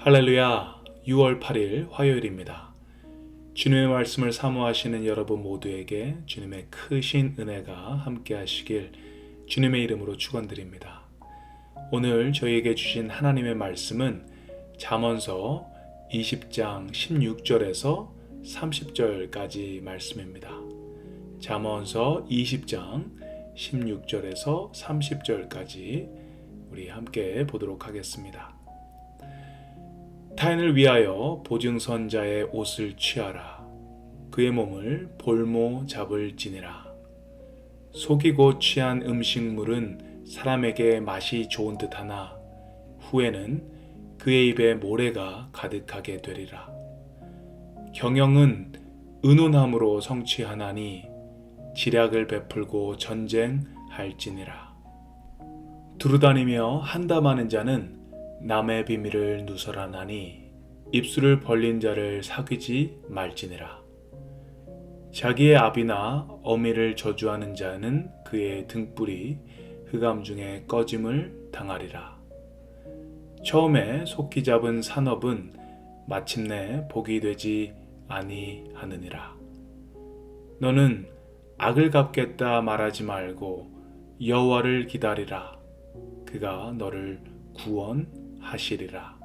할렐루야, 6월 8일 화요일입니다. 주님의 말씀을 사모하시는 여러분 모두에게 주님의 크신 은혜가 함께 하시길 주님의 이름으로 축원드립니다. 오늘 저희에게 주신 하나님의 말씀은 잠언서 20장 16절에서 30절까지 말씀입니다. 잠언서 20장 16절에서 30절까지 우리 함께 보도록 하겠습니다. 타인을 위하여 보증선자의 옷을 취하라. 그의 몸을 볼모 잡을지니라. 속이고 취한 음식물은 사람에게 맛이 좋은 듯하나 후에는 그의 입에 모래가 가득하게 되리라. 경영은 의논함으로 성취하나니 지략을 베풀고 전쟁할지니라. 두루다니며 한담하는 자는 남의 비밀을 누설하나니 입술을 벌린 자를 사귀지 말지니라. 자기의 아비나 어미를 저주하는 자는 그의 등불이 흑암 중에 꺼짐을 당하리라. 처음에 속히 잡은 산업은 마침내 복이 되지 아니하느니라. 너는 악을 갚겠다 말하지 말고 여호와를 기다리라. 그가 너를 구원하시리라.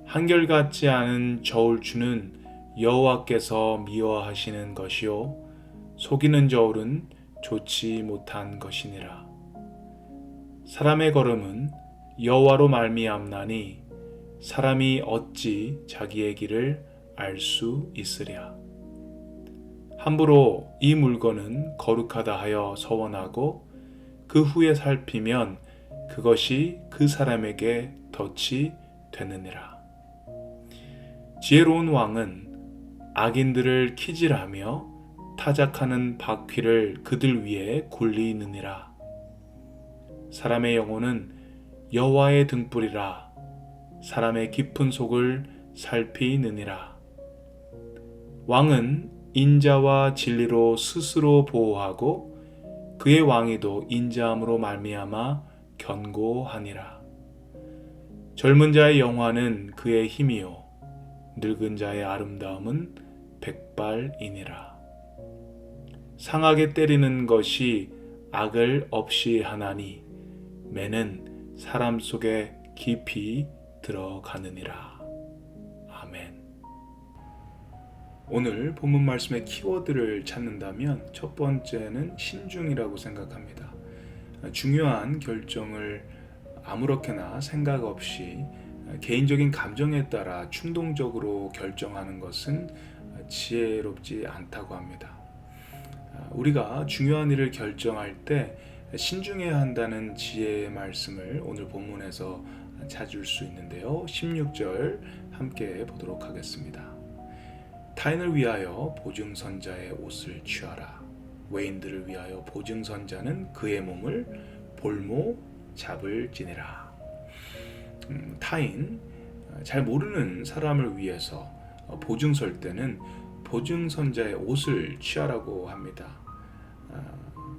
한결같지 않은 저울추는 여호와께서 미워하시는 것이요 속이는 저울은 좋지 못한 것이니라. 사람의 걸음은 여호와로 말미암나니 사람이 어찌 자기의 길을 알 수 있으랴. 함부로 이 물건은 거룩하다 하여 서원하고 그 후에 살피면 그것이 그 사람에게 덫이 되느니라. 지혜로운 왕은 악인들을 키질하며 타작하는 바퀴를 그들 위에 굴리느니라. 사람의 영혼은 여호와의 등불이라. 사람의 깊은 속을 살피느니라. 왕은 인자와 진리로 스스로 보호하고 그의 왕위도 인자함으로 말미암아 견고하니라. 젊은 자의 영화는 그의 힘이요 늙은 자의 아름다움은 백발이니라. 상하게 때리는 것이 악을 없이 하나니 매는 사람 속에 깊이 들어가느니라. 아멘. 오늘 본문 말씀의 키워드를 찾는다면 첫 번째는 신중이라고 생각합니다. 중요한 결정을 아무렇게나 생각 없이 개인적인 감정에 따라 충동적으로 결정하는 것은 지혜롭지 않다고 합니다. 우리가 중요한 일을 결정할 때 신중해야 한다는 지혜의 말씀을 오늘 본문에서 찾을 수 있는데요. 16절 함께 보도록 하겠습니다. 타인을 위하여 보증선자의 옷을 취하라. 외인들을 위하여 보증선자는 그의 몸을 볼모 잡을지니라. 타인, 잘 모르는 사람을 위해서 보증 설 때는 보증선자의 옷을 취하라고 합니다.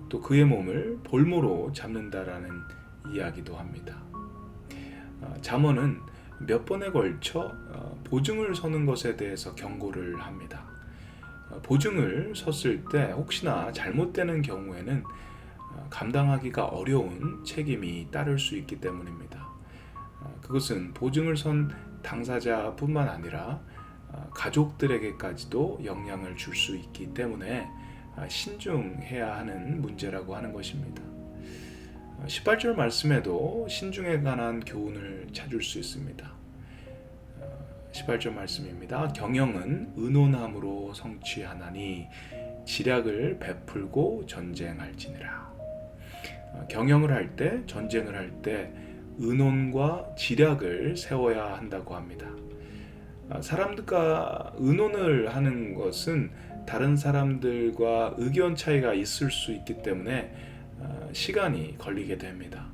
또 그의 몸을 볼모로 잡는다라는 이야기도 합니다. 잠언은 몇 번에 걸쳐 보증을 서는 것에 대해서 경고를 합니다. 보증을 섰을 때 혹시나 잘못되는 경우에는 감당하기가 어려운 책임이 따를 수 있기 때문입니다. 그것은 보증을 선 당사자뿐만 아니라 가족들에게까지도 영향을 줄 수 있기 때문에 신중해야 하는 문제라고 하는 것입니다. 18절 말씀에도 신중에 관한 교훈을 찾을 수 있습니다. 18절 말씀입니다. 경영은 의논함으로 성취하나니 지략을 베풀고 전쟁할지니라. 경영을 할 때, 전쟁을 할 때 의논과 지략을 세워야 한다고 합니다. 사람들과 의논을 하는 것은 다른 사람들과 의견 차이가 있을 수 있기 때문에 시간이 걸리게 됩니다.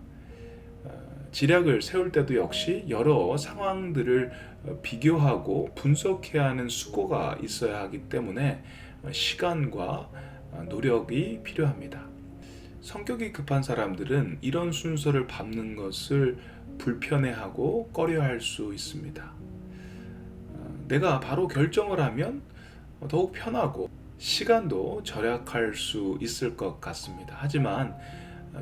지략을 세울 때도 역시 여러 상황들을 비교하고 분석해야 하는 수고가 있어야 하기 때문에 시간과 노력이 필요합니다. 성격이 급한 사람들은 이런 순서를 밟는 것을 불편해하고 꺼려할 수 있습니다. 내가 바로 결정을 하면 더욱 편하고 시간도 절약할 수 있을 것 같습니다. 하지만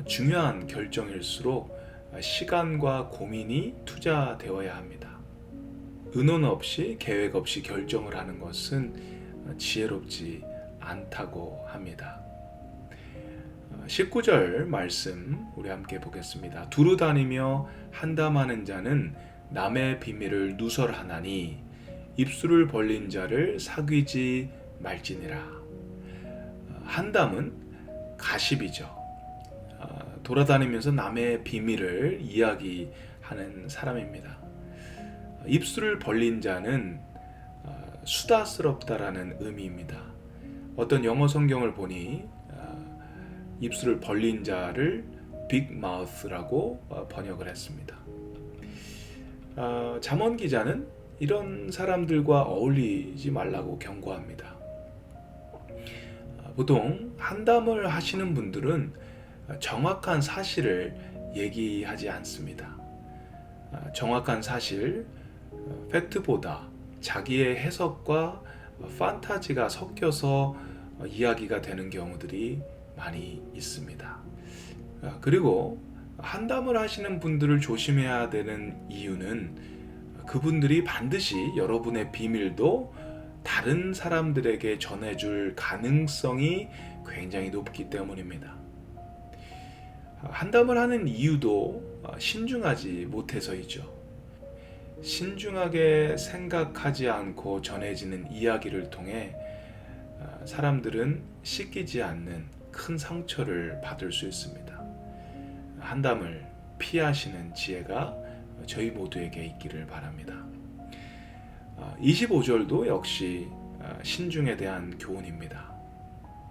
중요한 결정일수록 시간과 고민이 투자되어야 합니다. 의논 없이 계획 없이 결정을 하는 것은 지혜롭지 않다고 합니다. 19절 말씀 우리 함께 보겠습니다. 두루 다니며 한담하는 자는 남의 비밀을 누설하나니 입술을 벌린 자를 사귀지 말지니라. 한담은 가십이죠. 돌아다니면서 남의 비밀을 이야기하는 사람입니다. 입술을 벌린 자는 수다스럽다라는 의미입니다. 어떤 영어 성경을 보니 입술을 벌린 자를 big mouth라고 번역을 했습니다. 잠언 기자는 이런 사람들과 어울리지 말라고 경고합니다. 보통 한담을 하시는 분들은 정확한 사실을 얘기하지 않습니다. 정확한 사실, 팩트보다 자기의 해석과 판타지가 섞여서 이야기가 되는 경우들이 많이 있습니다. 그리고 한담을 하시는 분들을 조심해야 되는 이유는 그분들이 반드시 여러분의 비밀도 다른 사람들에게 전해줄 가능성이 굉장히 높기 때문입니다. 한담을 하는 이유도 신중하지 못해서이죠. 신중하게 생각하지 않고 전해지는 이야기를 통해 사람들은 씻기지 않는 큰 상처를 받을 수 있습니다. 한담을 피하시는 지혜가 저희 모두에게 있기를 바랍니다. 25절도 역시 신중에 대한 교훈입니다.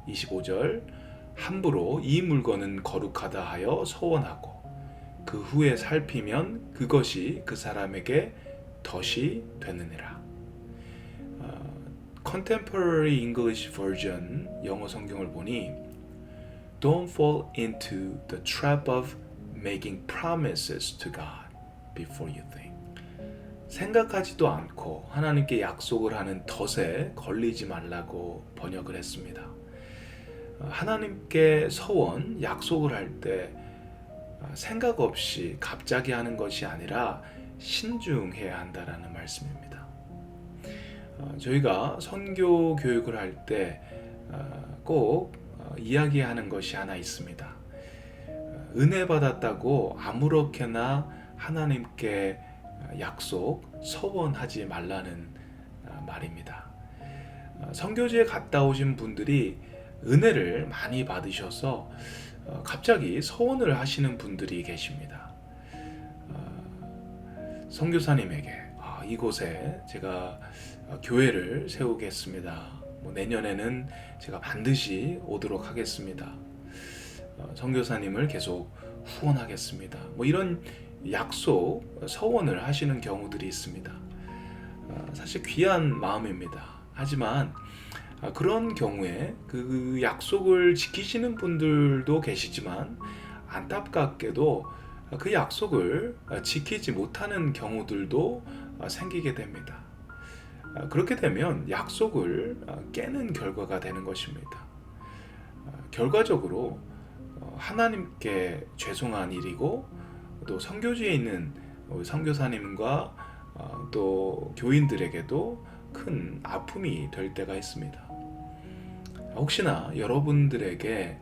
25절 함부로 이 물건은 거룩하다 하여 서원하고 그 후에 살피면 그것이 그 사람에게 덫이 되느니라. Contemporary English Version 영어 성경을 보니 Don't fall into the trap of making promises to God before you think. 생각하지도 않고 하나님께 약속을 하는 덫에 걸리지 말라고 번역을 했습니다. 하나님께 서원, 약속을 할 때 생각 없이 갑자기 하는 것이 아니라 신중해야 한다라는 말씀입니다. 저희가 선교 교육을 할 때 꼭 이야기하는 것이 하나 있습니다. 은혜 받았다고 아무렇게나 하나님께 약속, 서원하지 말라는 말입니다. 선교지에 갔다 오신 분들이 은혜를 많이 받으셔서 갑자기 서원을 하시는 분들이 계십니다. 선교사님에게 이곳에 제가 교회를 세우겠습니다. 내년에는 제가 반드시 오도록 하겠습니다. 선교사님을 계속 후원하겠습니다. 이런 약속, 서원을 하시는 경우들이 있습니다. 사실 귀한 마음입니다. 하지만 그런 경우에 그 약속을 지키시는 분들도 계시지만 안타깝게도 그 약속을 지키지 못하는 경우들도 생기게 됩니다. 그렇게 되면 약속을 깨는 결과가 되는 것입니다. 결과적으로 하나님께 죄송한 일이고 또 선교지에 있는 선교사님과 또 교인들에게도 큰 아픔이 될 때가 있습니다. 혹시나 여러분들에게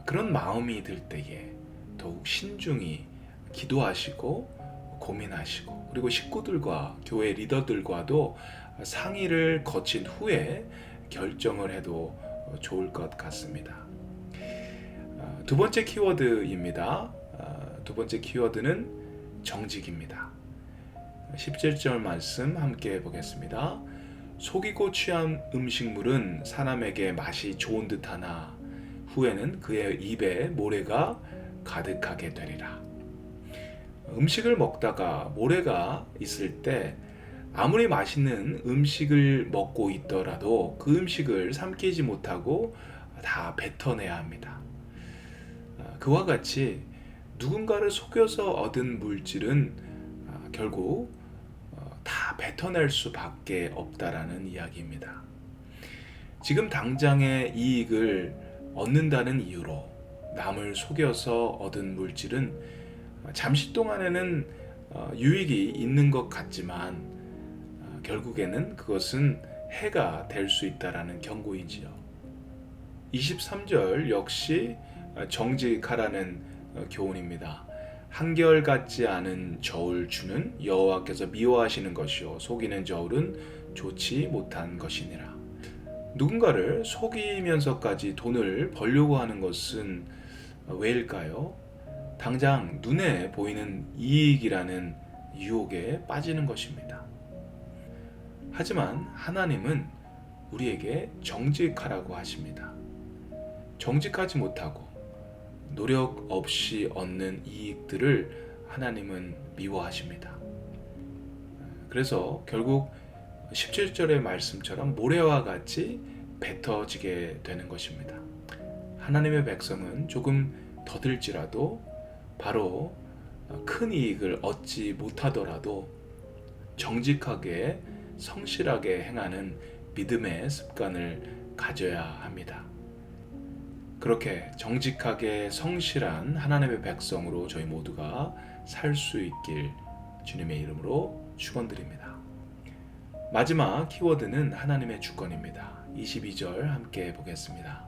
그런 마음이 들 때에 더욱 신중히 기도하시고 고민하시고 그리고 식구들과 교회 리더들과도 상의를 거친 후에 결정을 해도 좋을 것 같습니다. 두 번째 키워드입니다. 두 번째 키워드는 정직입니다. 17절 말씀 함께 보겠습니다. 속이고 취한 음식물은 사람에게 맛이 좋은 듯하나 후에는 그의 입에 모래가 가득하게 되리라. 음식을 먹다가 모래가 있을 때 아무리 맛있는 음식을 먹고 있더라도 그 음식을 삼키지 못하고 다 뱉어내야 합니다. 그와 같이 누군가를 속여서 얻은 물질은 결국 다 뱉어낼 수밖에 없다라는 이야기입니다. 지금 당장의 이익을 얻는다는 이유로 남을 속여서 얻은 물질은 잠시 동안에는 유익이 있는 것 같지만 결국에는 그것은 해가 될 수 있다라는 경고이지요. 23절 역시 정직하라는 교훈입니다. 한결같지 않은 저울 주는 여호와께서 미워하시는 것이요 속이는 저울은 좋지 못한 것이니라. 누군가를 속이면서까지 돈을 벌려고 하는 것은 왜일까요? 당장 눈에 보이는 이익이라는 유혹에 빠지는 것입니다. 하지만 하나님은 우리에게 정직하라고 하십니다. 정직하지 못하고 노력 없이 얻는 이익들을 하나님은 미워하십니다. 그래서 결국 17절의 말씀처럼 모래와 같이 뱉어지게 되는 것입니다. 하나님의 백성은 조금 더딜지라도 바로 큰 이익을 얻지 못하더라도 정직하게 성실하게 행하는 믿음의 습관을 가져야 합니다. 그렇게 정직하게 성실한 하나님의 백성으로 저희 모두가 살 수 있길 주님의 이름으로 축원드립니다. 마지막 키워드는 하나님의 주권입니다. 22절 함께 보겠습니다.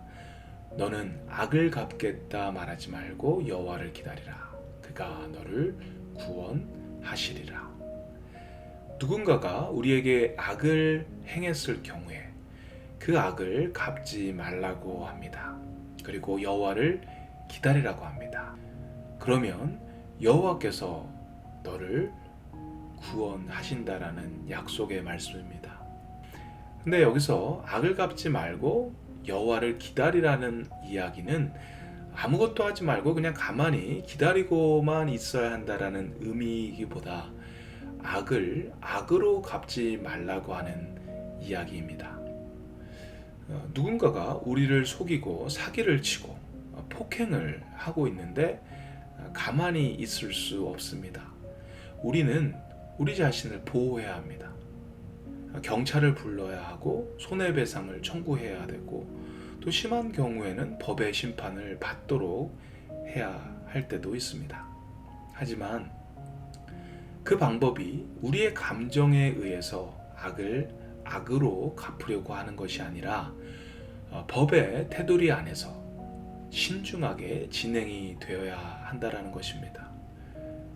너는 악을 갚겠다 말하지 말고 여호와를 기다리라. 그가 너를 구원하시리라. 누군가가 우리에게 악을 행했을 경우에 그 악을 갚지 말라고 합니다. 그리고 여호와를 기다리라고 합니다. 그러면 여호와께서 너를 구원하신다라는 약속의 말씀입니다. 근데 여기서 악을 갚지 말고 여호와를 기다리라는 이야기는 아무것도 하지 말고 그냥 가만히 기다리고만 있어야 한다라는 의미이기보다 악을 악으로 갚지 말라고 하는 이야기입니다. 누군가가 우리를 속이고 사기를 치고 폭행을 하고 있는데 가만히 있을 수 없습니다. 우리는 우리 자신을 보호해야 합니다. 경찰을 불러야 하고 손해배상을 청구해야 되고 또 심한 경우에는 법의 심판을 받도록 해야 할 때도 있습니다. 하지만 그 방법이 우리의 감정에 의해서 악을 악으로 갚으려고 하는 것이 아니라 법의 테두리 안에서 신중하게 진행이 되어야 한다는 것입니다.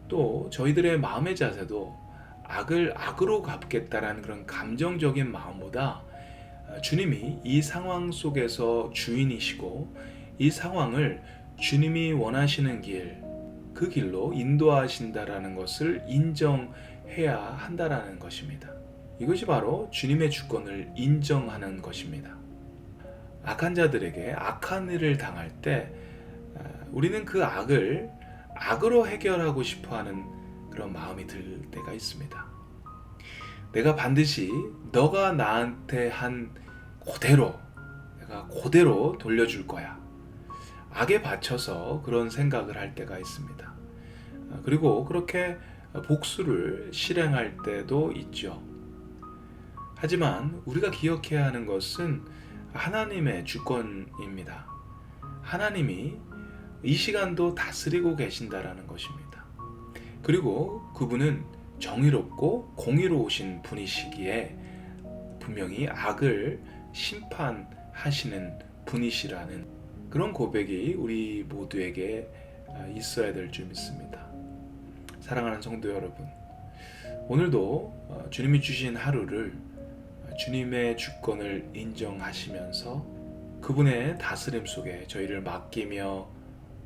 또 저희들의 마음의 자세도 악을 악으로 갚겠다라는 그런 감정적인 마음보다 주님이 이 상황 속에서 주인이시고 이 상황을 주님이 원하시는 길, 그 길로 인도하신다라는 것을 인정해야 한다라는 것입니다. 이것이 바로 주님의 주권을 인정하는 것입니다. 악한 자들에게 악한 일을 당할 때 우리는 그 악을 악으로 해결하고 싶어하는 그런 마음이 들 때가 있습니다. 내가 반드시 너가 나한테 한 그대로 내가 그대로 돌려줄 거야. 악에 받쳐서 그런 생각을 할 때가 있습니다. 그리고 그렇게 복수를 실행할 때도 있죠. 하지만 우리가 기억해야 하는 것은 하나님의 주권입니다. 하나님이 이 시간도 다스리고 계신다라는 것입니다. 그리고 그분은 정의롭고 공의로우신 분이시기에 분명히 악을 심판하시는 분이시라는 그런 고백이 우리 모두에게 있어야 될 줄 믿습니다. 사랑하는 성도 여러분, 오늘도 주님이 주신 하루를 주님의 주권을 인정하시면서 그분의 다스림 속에 저희를 맡기며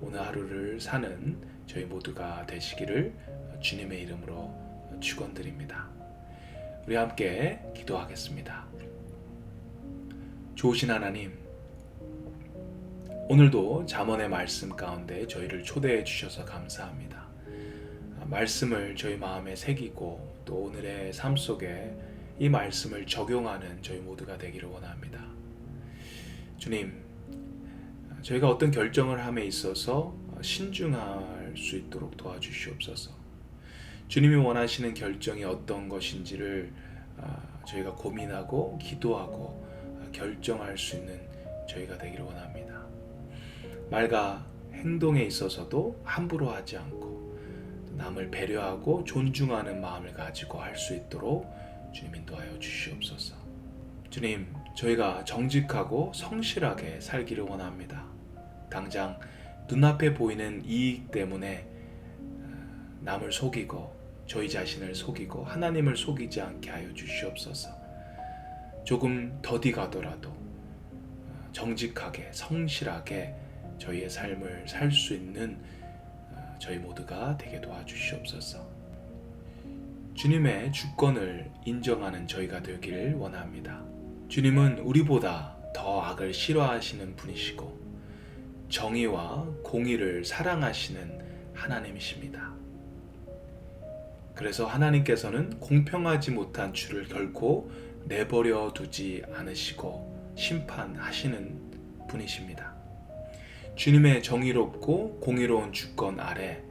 오늘 하루를 사는 저희 모두가 되시기를 주님의 이름으로 축원드립니다. 우리 함께 기도하겠습니다. 좋으신 하나님, 오늘도 잠언의 말씀 가운데 저희를 초대해 주셔서 감사합니다. 말씀을 저희 마음에 새기고 또 오늘의 삶 속에 이 말씀을 적용하는 저희 모두가 되기를 원합니다. 주님, 저희가 어떤 결정을 함에 있어서 신중할 수 있도록 도와주시옵소서. 주님이 원하시는 결정이 어떤 것인지를 저희가 고민하고 기도하고 결정할 수 있는 저희가 되기를 원합니다. 말과 행동에 있어서도 함부로 하지 않고 남을 배려하고 존중하는 마음을 가지고 할 수 있도록 주님 인도하여 주시옵소서. 주님, 저희가 정직하고 성실하게 살기를 원합니다. 당장 눈앞에 보이는 이익 때문에 남을 속이고 저희 자신을 속이고 하나님을 속이지 않게 하여 주시옵소서. 조금 더디 가더라도 정직하게 성실하게 저희의 삶을 살 수 있는 저희 모두가 되게 도와주시옵소서. 주님의 주권을 인정하는 저희가 되기를 원합니다. 주님은 우리보다 더 악을 싫어하시는 분이시고 정의와 공의를 사랑하시는 하나님이십니다. 그래서 하나님께서는 공평하지 못한 주를 결코 내버려 두지 않으시고 심판하시는 분이십니다. 주님의 정의롭고 공의로운 주권 아래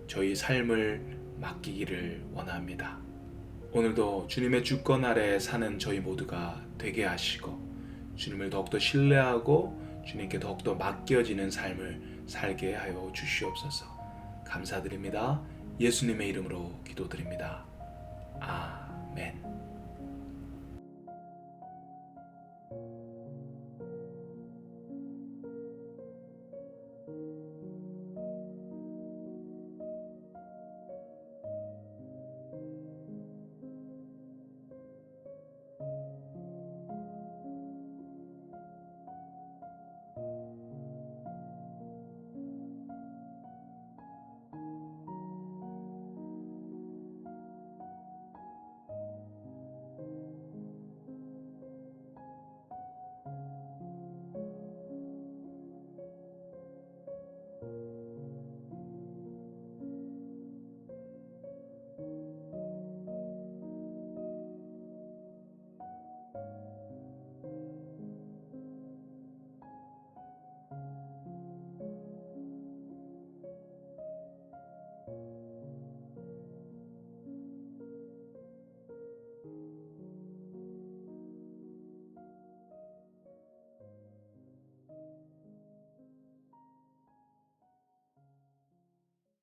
저희 삶을 맡기기를 원합니다. 오늘도 주님의 주권 아래 사는 저희 모두가 되게 하시고 주님을 더욱더 신뢰하고 주님께 더욱더 맡겨지는 삶을 살게 하여 주시옵소서. 감사드립니다. 예수님의 이름으로 기도드립니다. 아멘.